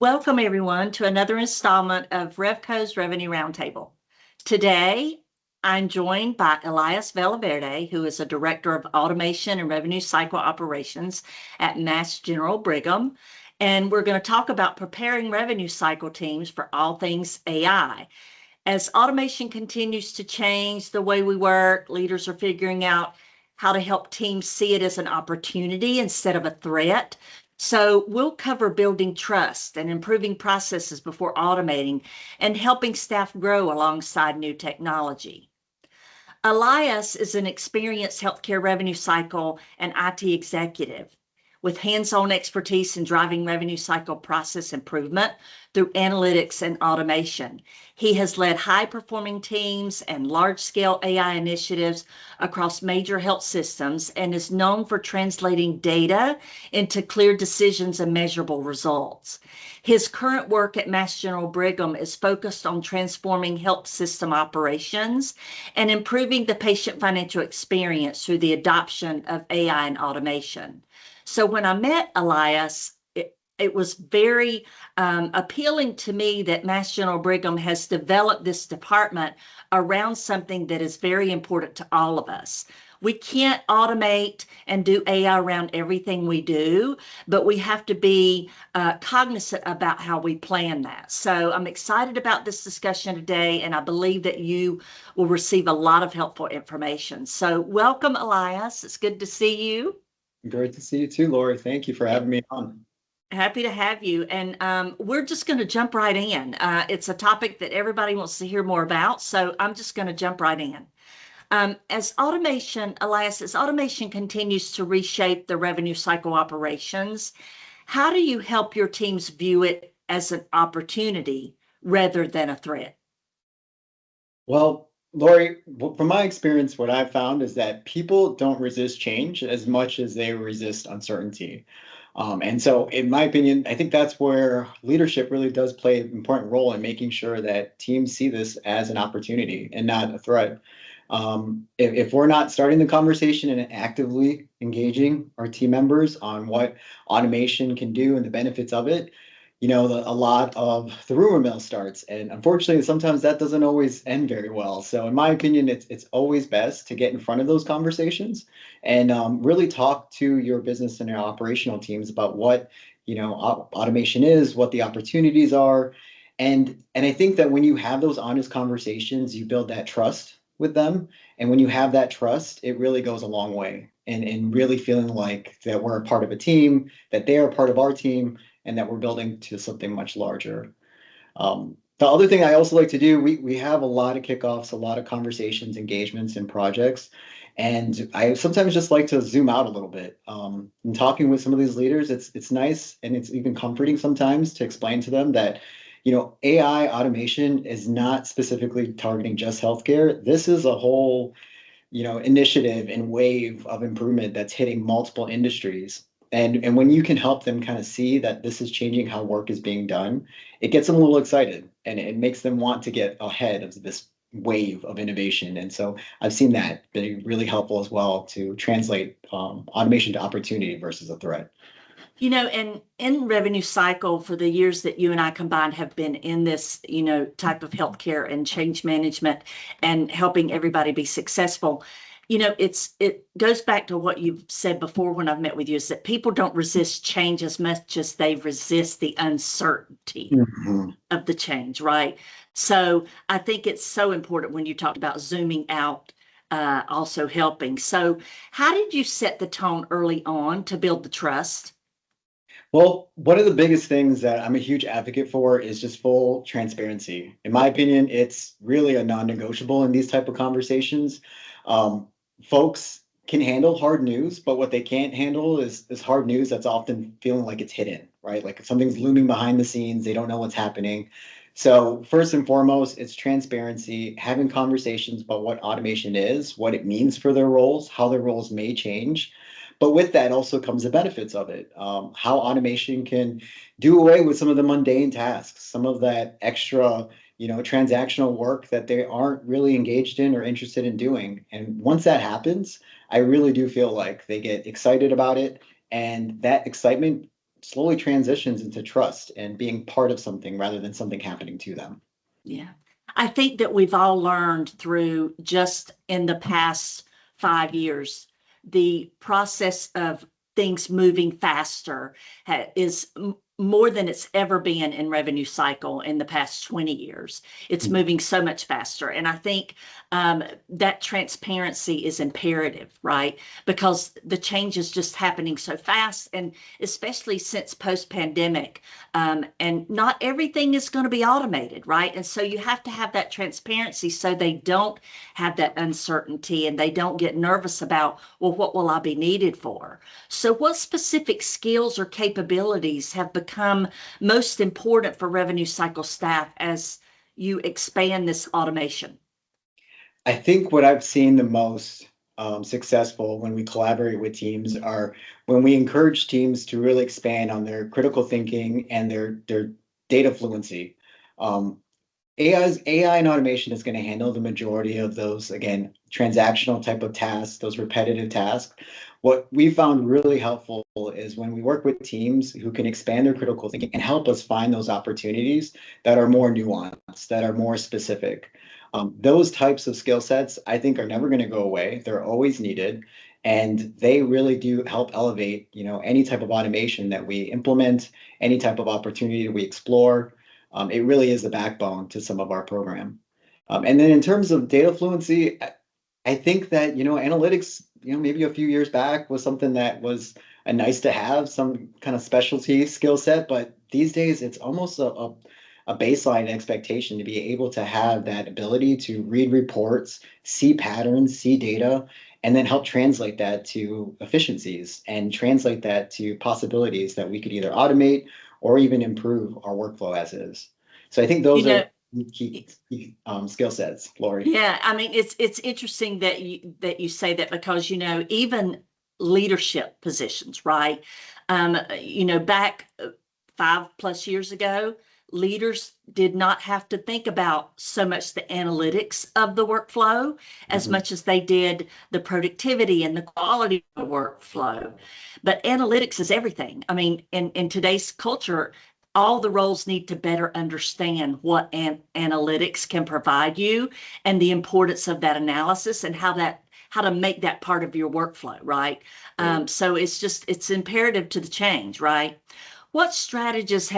Welcome everyone to another installment of RevCo's Revenue Roundtable. Today, I'm joined by Elias Villaverde, who is a Director of Automation and Revenue Cycle Operations at Mass General Brigham. And we're going to talk about preparing revenue cycle teams for all things AI. As automation continues to change the way we work, leaders are figuring out how to help teams see it as an opportunity instead of a threat. So we'll cover building trust and improving processes before automating and helping staff grow alongside new technology. Elias is an experienced healthcare revenue cycle and IT executive with hands-on expertise in driving revenue cycle process improvement through analytics and automation. He has led high-performing teams and large-scale AI initiatives across major health systems and is known for translating data into clear decisions and measurable results. His current work at Mass General Brigham is focused on transforming health system operations and improving the patient financial experience through the adoption of AI and automation. So when I met Elias, it was very appealing to me that Mass General Brigham has developed this department around something that is very important to all of us. We can't automate and do AI around everything we do, but we have to be cognizant about how we plan that. So I'm excited about this discussion today, and I believe that you will receive a lot of helpful information. So welcome, Elias. It's good to see you. Great to see you too, Lori. Thank you for having me on. Happy to have you. And we're just going to jump right in. It's a topic that everybody wants to hear more about, so I'm just going to jump right in. Elias, as automation continues to reshape the revenue cycle operations, how do you help your teams view it as an opportunity rather than a threat? Well, Lori, from my experience, what I've found is that people don't resist change as much as they resist uncertainty. And so, in my opinion, I think that's where leadership really does play an important role in making sure that teams see this as an opportunity and not a threat. If we're not starting the conversation and actively engaging our team members on what automation can do and the benefits of it, a lot of the rumor mill starts. And unfortunately, sometimes that doesn't always end very well. So in my opinion, it's always best to get in front of those conversations and really talk to your business and your operational teams about what, automation is, what the opportunities are. And I think that when you have those honest conversations, you build that trust with them. And when you have that trust, it really goes a long way and really feeling like that we're a part of a team, that they are part of our team, and that we're building to something much larger. The other thing I also like to do, we have a lot of kickoffs, a lot of conversations, engagements, and projects. And I sometimes just like to zoom out a little bit. In talking with some of these leaders, it's nice and it's even comforting sometimes to explain to them that, AI automation is not specifically targeting just healthcare. This is a whole, initiative and wave of improvement that's hitting multiple industries. And when you can help them kind of see that this is changing how work is being done, it gets them a little excited and it makes them want to get ahead of this wave of innovation. And so I've seen that be really helpful as well to translate automation to opportunity versus a threat. And in revenue cycle for the years that you and I combined have been in this, type of healthcare and change management and helping everybody be successful. It goes back to what you've said before when I've met with you, is that people don't resist change as much as they resist the uncertainty of the change, right? So I think it's so important when you talked about zooming out, also helping. So how did you set the tone early on to build the trust? Well, one of the biggest things that I'm a huge advocate for is just full transparency. In my opinion, it's really a non-negotiable in these type of conversations. Folks can handle hard news, but what they can't handle is hard news that's often feeling like it's hidden, right? Like something's looming behind the scenes, they don't know what's happening. So first and foremost, it's transparency, having conversations about what automation is, what it means for their roles, how their roles may change. But with that also comes the benefits of it, how automation can do away with some of the mundane tasks, some of that extra, transactional work that they aren't really engaged in or interested in doing. And once that happens, I really do feel like they get excited about it. And that excitement slowly transitions into trust and being part of something rather than something happening to them. Yeah. I think that we've all learned through just in the past 5 years, the process of things moving faster is more than it's ever been in revenue cycle in the past 20 years. It's Mhm. moving so much faster. And I think that transparency is imperative, right? Because the change is just happening so fast. And especially since post pandemic, and not everything is going to be automated, right? And so you have to have that transparency so they don't have that uncertainty and they don't get nervous about, well, what will I be needed for? So, what specific skills or capabilities have become most important for revenue cycle staff as you expand this automation? I think what I've seen the most successful when we collaborate with teams are when we encourage teams to really expand on their critical thinking and their data fluency. Um, AI and automation is going to handle the majority of those, again, transactional type of tasks, those repetitive tasks. What we found really helpful is when we work with teams who can expand their critical thinking and help us find those opportunities that are more nuanced, that are more specific. Those types of skill sets, I think, are never going to go away. They're always needed, and they really do help elevate, any type of automation that we implement, any type of opportunity that we explore. It really is the backbone to some of our program. And then in terms of data fluency, I think that, analytics, maybe a few years back was something that was a nice to have, some kind of specialty skill set, but these days it's almost a baseline expectation to be able to have that ability to read reports, see patterns, see data, and then help translate that to efficiencies and translate that to possibilities that we could either automate or even improve our workflow as is. So I think You those know, are key skill sets, Lori. yeah, I mean it's interesting that you say that because even leadership positions, right? Back 5+ years ago, leaders did not have to think about so much the analytics of the workflow as Mhm. much as they did the productivity and the quality of the workflow. But analytics is everything. I mean, in today's culture, all the roles need to better understand what analytics can provide you and the importance of that analysis and how to make that part of your workflow, right? Right. So it's imperative to the change, right? What strategies,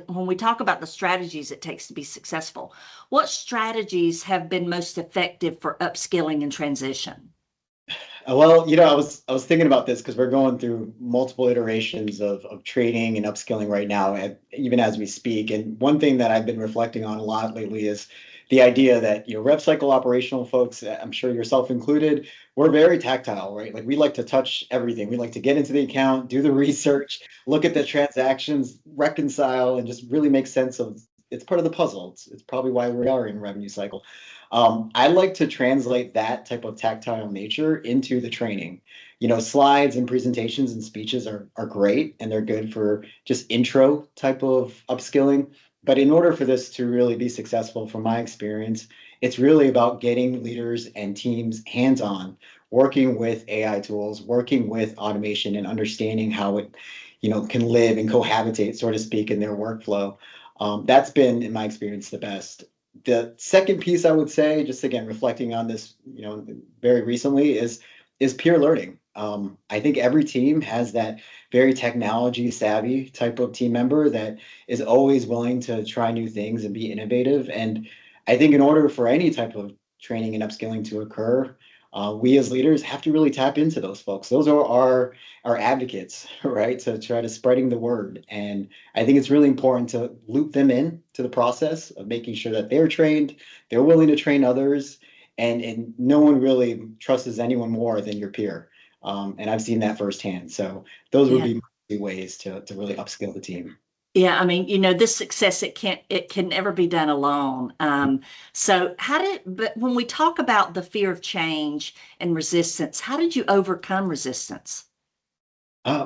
when we talk about the strategies it takes to be successful, what strategies have been most effective for upskilling and transition? Well, I was thinking about this because we're going through multiple iterations of training and upskilling right now, even as we speak. And one thing that I've been reflecting on a lot lately is the idea that rev cycle operational folks, I'm sure yourself included, we're very tactile, right? Like we like to touch everything. We like to get into the account, do the research, look at the transactions, reconcile, and just really make sense of. It's part of the puzzle. It's probably why we are in revenue cycle. I like to translate that type of tactile nature into the training. Slides and presentations and speeches are great and they're good for just intro type of upskilling. But in order for this to really be successful, from my experience, it's really about getting leaders and teams hands on, working with AI tools, working with automation, and understanding how it, can live and cohabitate, so to speak, in their workflow. That's been, in my experience, the best. The second piece I would say, just again reflecting on this, very recently, is peer learning. I think every team has that very technology savvy type of team member that is always willing to try new things and be innovative. And I think in order for any type of training and upskilling to occur, we as leaders have to really tap into those folks. Those are our advocates, right? To try to spreading the word. And I think it's really important to loop them in to the process of making sure that they're trained, they're willing to train others, and no one really trusts anyone more than your peer. And I've seen that firsthand. So those would Yeah. be my ways to really upskill the team. Yeah, I mean, this success, it can never be done alone. So but when we talk about the fear of change and resistance, how did you overcome resistance?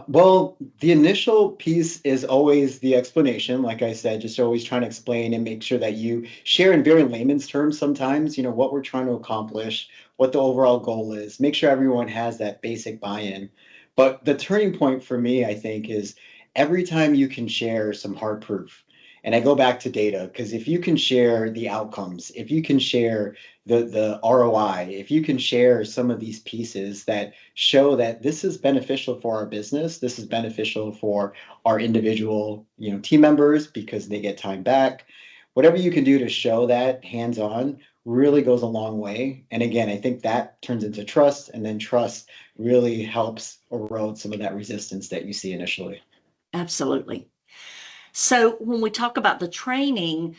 Well, the initial piece is always the explanation. Like I said, just always trying to explain and make sure that you share in very layman's terms sometimes, what we're trying to accomplish, what the overall goal is, make sure everyone has that basic buy-in. But the turning point for me, I think, is every time you can share some hard proof. And I go back to data because if you can share the outcomes, if you can share the ROI, if you can share some of these pieces that show that this is beneficial for our business, this is beneficial for our individual, team members because they get time back. Whatever you can do to show that hands-on really goes a long way. And again, I think that turns into trust, and then trust really helps erode some of that resistance that you see initially. Absolutely. So when we talk about the training,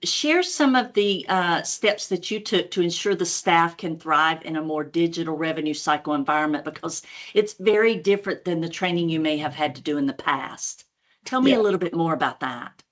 share some of the steps that you took to ensure the staff can thrive in a more digital revenue cycle environment, because it's very different than the training you may have had to do in the past. Tell me a Yeah. little bit more about that.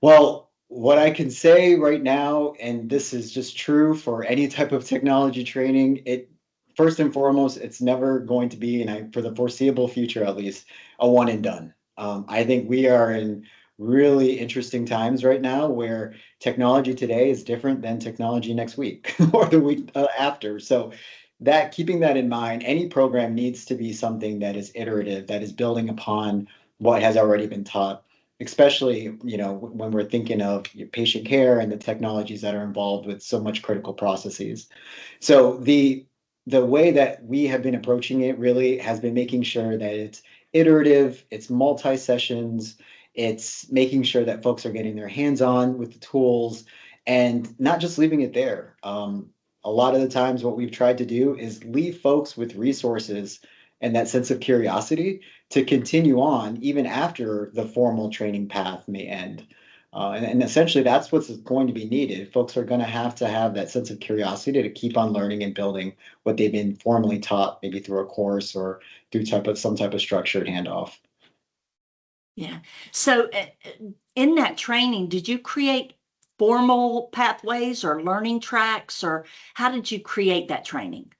Well, what I can say right now, and this is just true for any type of technology training, it first and foremost, it's never going to be, and for the foreseeable future at least, a one and done. I think we are in really interesting times right now where technology today is different than technology next week or the week after. So that keeping that in mind, any program needs to be something that is iterative, that is building upon what has already been taught, especially when we're thinking of patient care and the technologies that are involved with so much critical processes. So the way that we have been approaching it really has been making sure that it's iterative, it's multi-sessions, it's making sure that folks are getting their hands on with the tools and not just leaving it there. A lot of the times what we've tried to do is leave folks with resources and that sense of curiosity to continue on even after the formal training path may end. And essentially, that's what's going to be needed. Folks are going to have that sense of curiosity to keep on learning and building what they've been formally taught, maybe through a course or through some type of structured handoff. Yeah. So in that training, did you create formal pathways or learning tracks, or how did you create that training?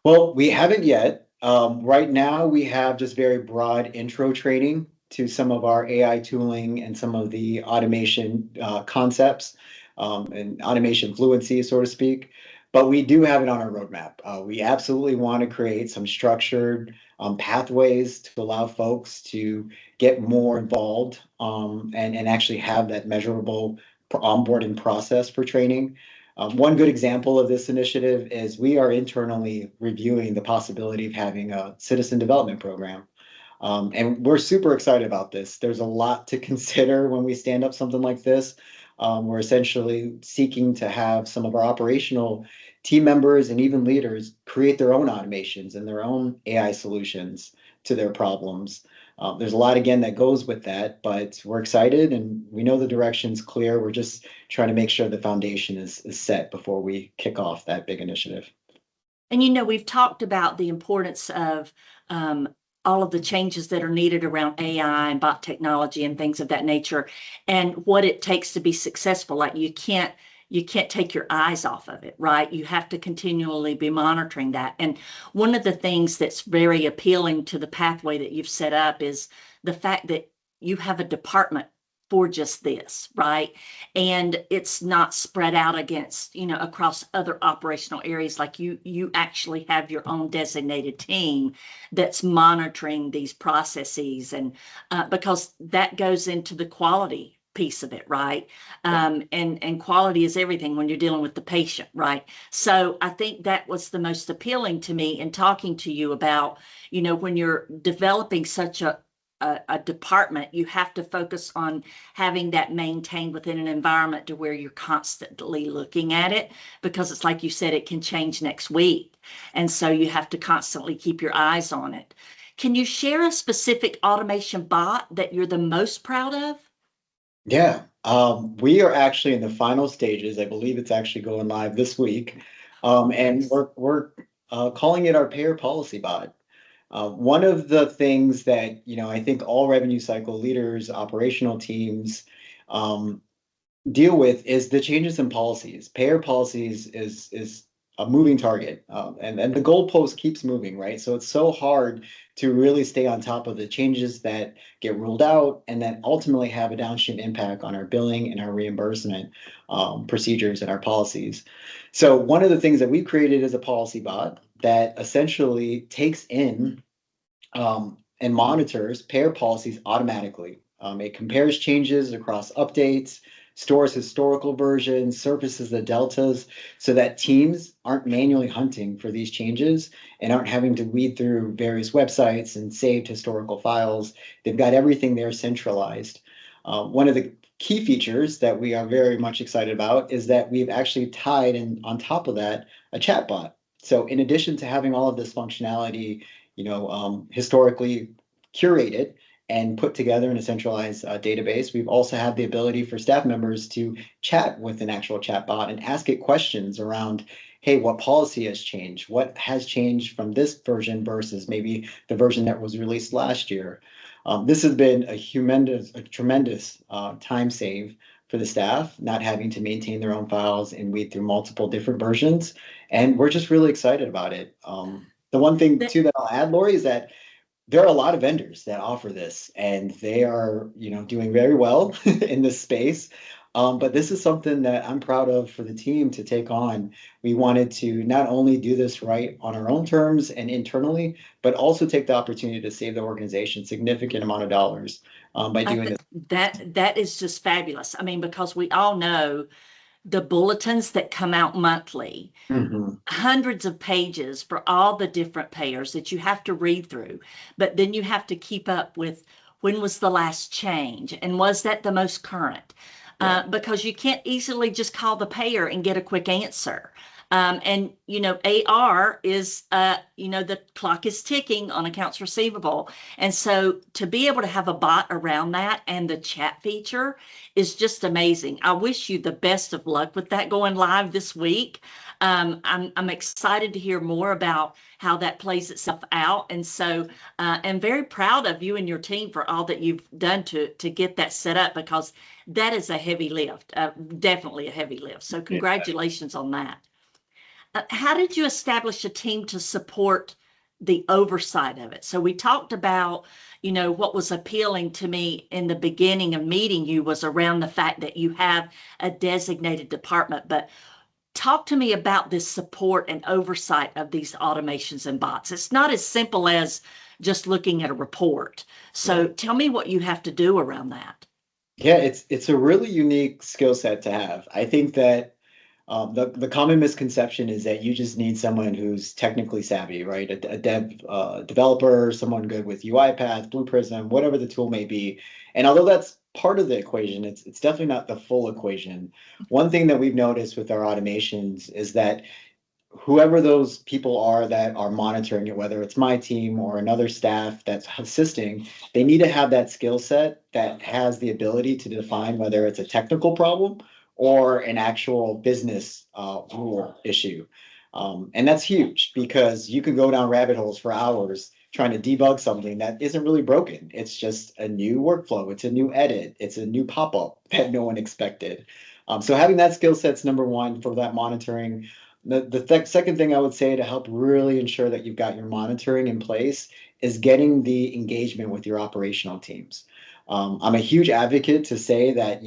Well, we haven't yet. Right now, we have just very broad intro training to some of our AI tooling and some of the automation concepts and automation fluency, so to speak. But we do have it on our roadmap. We absolutely want to create some structured pathways to allow folks to get more involved and actually have that measurable onboarding process for training. One good example of this initiative is we are internally reviewing the possibility of having a citizen development program. And we're super excited about this. There's a lot to consider when we stand up something like this. We're essentially seeking to have some of our operational team members and even leaders create their own automations and their own AI solutions to their problems. There's a lot, again, that goes with that, but we're excited and we know the direction's clear. We're just trying to make sure the foundation is set before we kick off that big initiative. And we've talked about the importance of all of the changes that are needed around AI and bot technology and things of that nature, and what it takes to be successful. Like you can't take your eyes off of it, right? You have to continually be monitoring that. And one of the things that's very appealing to the pathway that you've set up is the fact that you have a department for just this, right? And it's not spread out against, across other operational areas. Like you actually have your own designated team that's monitoring these processes, and because that goes into the quality piece of it, right? And quality is everything when you're dealing with the patient, right? So I think that was the most appealing to me in talking to you about, when you're developing such a department, you have to focus on having that maintained within an environment to where you're constantly looking at it, because it's like you said, it can change next week. And so you have to constantly keep your eyes on it. Can you share a specific automation bot that you're the most proud of? Yeah, we are actually in the final stages. I believe it's actually going live this week. And Nice. we're calling it our payer policy bot. One of the things that, I think all revenue cycle leaders, operational teams, um, deal with is the changes in policies. Payer policies is a moving target, and the goalpost keeps moving, right? So it's so hard to really stay on top of the changes that get ruled out and that ultimately have a downstream impact on our billing and our reimbursement procedures and our policies. So one of the things that we've created is a policy bot that essentially takes in and monitors payer policies automatically. It compares changes across updates, stores historical versions, surfaces the deltas, so that teams aren't manually hunting for these changes and aren't having to weed through various websites and saved historical files. They've got everything there centralized. One of the key features that we are very much excited about is that we've actually tied in on top of that a chatbot. So in addition to having all of this functionality, historically curated and put together in a centralized database, we've also had the ability for staff members to chat with an actual chatbot and ask it questions around, hey, what policy has changed? What has changed from this version versus maybe the version that was released last year? This has been a tremendous time save for the staff, not having to maintain their own files and weed through multiple different versions. And we're just really excited about it. The one thing That, too that I'll add, Lori, is that there are a lot of vendors that offer this, and they are, doing very well in this space. But this is something that I'm proud of for the team to take on. We wanted to not only do this right on our own terms and internally, but also take the opportunity to save the organization significant amount of dollars by I doing th- this. that is just fabulous. I mean, because we all know the bulletins that come out monthly, Mhm. hundreds of pages for all the different payers that you have to read through, but then you have to keep up with when was the last change and was that the most current? Yeah. Because you can't easily just call the payer and get a quick answer. And AR is, the clock is ticking on accounts receivable. And so to be able to have a bot around that and the chat feature is just amazing. I wish you the best of luck with that going live this week. I'm excited to hear more about how that plays itself out. And so I'm very proud of you and your team for all that you've done to get that set up, because that is a heavy lift, definitely a heavy lift. So Yeah. congratulations on that. How did you establish a team to support the oversight of it? So we talked about, what was appealing to me in the beginning of meeting you was around the fact that you have a designated department, but talk to me about this support and oversight of these automations and bots. It's not as simple as just looking at a report. So Right. tell me what you have to do around that. Yeah, it's a really unique skill set to have. I think that the common misconception is that you just need someone who's technically savvy, right? A developer, someone good with UiPath, Blue Prism, whatever the tool may be. And although that's part of the equation, it's definitely not the full equation. One thing that we've noticed with our automations is that whoever those people are that are monitoring it, whether it's my team or another staff that's assisting, they need to have that skill set that has the ability to define whether it's a technical problem or an actual business rule issue. And that's huge because you can go down rabbit holes for hours trying to debug something that isn't really broken. It's just a new workflow, it's a new edit, it's a new pop up that no one expected. So having that skill set's number one for that monitoring. The second thing I would say to help really ensure that you've got your monitoring in place is getting the engagement with your operational teams. I'm a huge advocate to say that,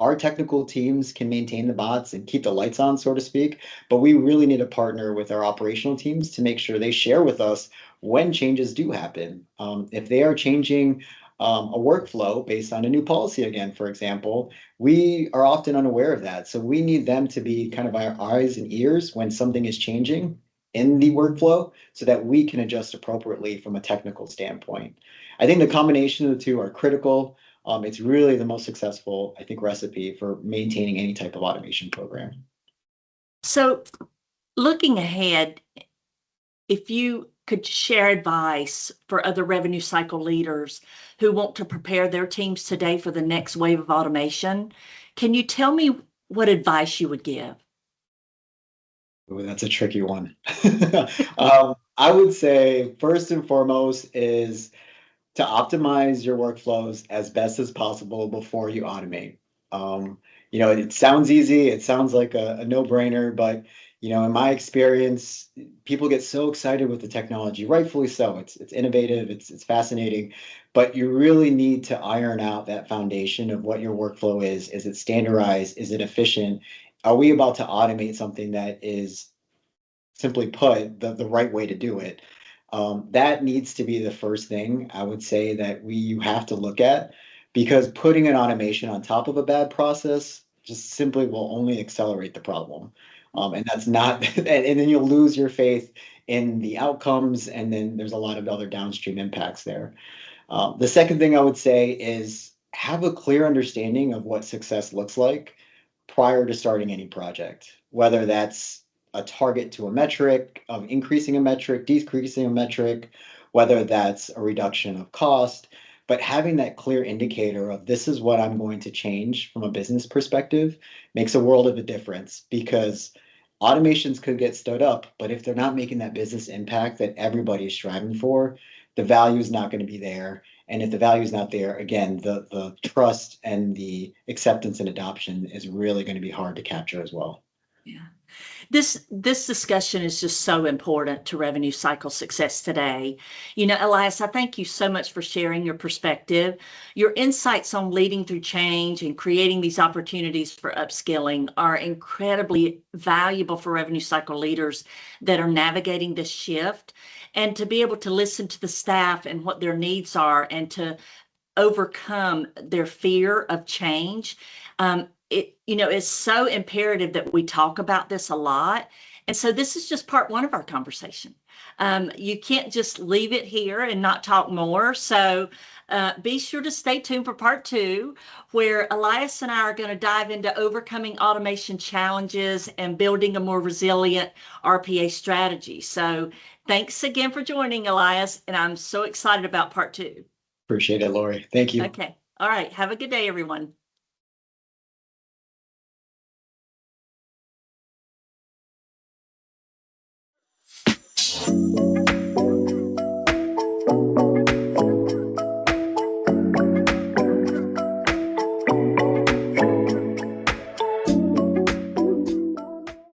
our technical teams can maintain the bots and keep the lights on, so to speak, but we really need to partner with our operational teams to make sure they share with us when changes do happen. If they are changing a workflow based on a new policy again, for example, we are often unaware of that. So we need them to be kind of our eyes and ears when something is changing in the workflow so that we can adjust appropriately from a technical standpoint. I think the combination of the two are critical. It's really the most successful, I think, recipe for maintaining any type of automation program. So looking ahead, if you could share advice for other revenue cycle leaders who want to prepare their teams today for the next wave of automation, can you tell me what advice you would give? Ooh, that's a tricky one. I would say first and foremost is to optimize your workflows as best as possible before you automate. It sounds easy, it sounds like a no-brainer, but in my experience, people get so excited with the technology, rightfully so. It's innovative, it's fascinating, but you really need to iron out that foundation of what your workflow is. Is it standardized? Is it efficient? Are we about to automate something that is simply put the right way to do it? That needs to be the first thing I would say that you have to look at, because putting an automation on top of a bad process just simply will only accelerate the problem. And that's not, and then you'll lose your faith in the outcomes, and then there's a lot of other downstream impacts there. The second thing I would say is have a clear understanding of what success looks like prior to starting any project, whether that's a target to a metric, of increasing a metric, decreasing a metric, whether that's a reduction of cost, but having that clear indicator of this is what I'm going to change from a business perspective makes a world of a difference, because automations could get stood up, but if they're not making that business impact that everybody is striving for, the value is not going to be there. And if the value is not there, again, the trust and the acceptance and adoption is really going to be hard to capture as well. Yeah. This discussion is just so important to revenue cycle success today. Elias, I thank you so much for sharing your perspective. Your insights on leading through change and creating these opportunities for upskilling are incredibly valuable for revenue cycle leaders that are navigating this shift. And to be able to listen to the staff and what their needs are, and to overcome their fear of change. It's so imperative that we talk about this a lot. And so this is just part one of our conversation. You can't just leave it here and not talk more. So be sure to stay tuned for part two, where Elias and I are going to dive into overcoming automation challenges and building a more resilient RPA strategy. So thanks again for joining, Elias, and I'm so excited about part two. Appreciate it, Lori. Thank you. Okay. All right. Have a good day, everyone.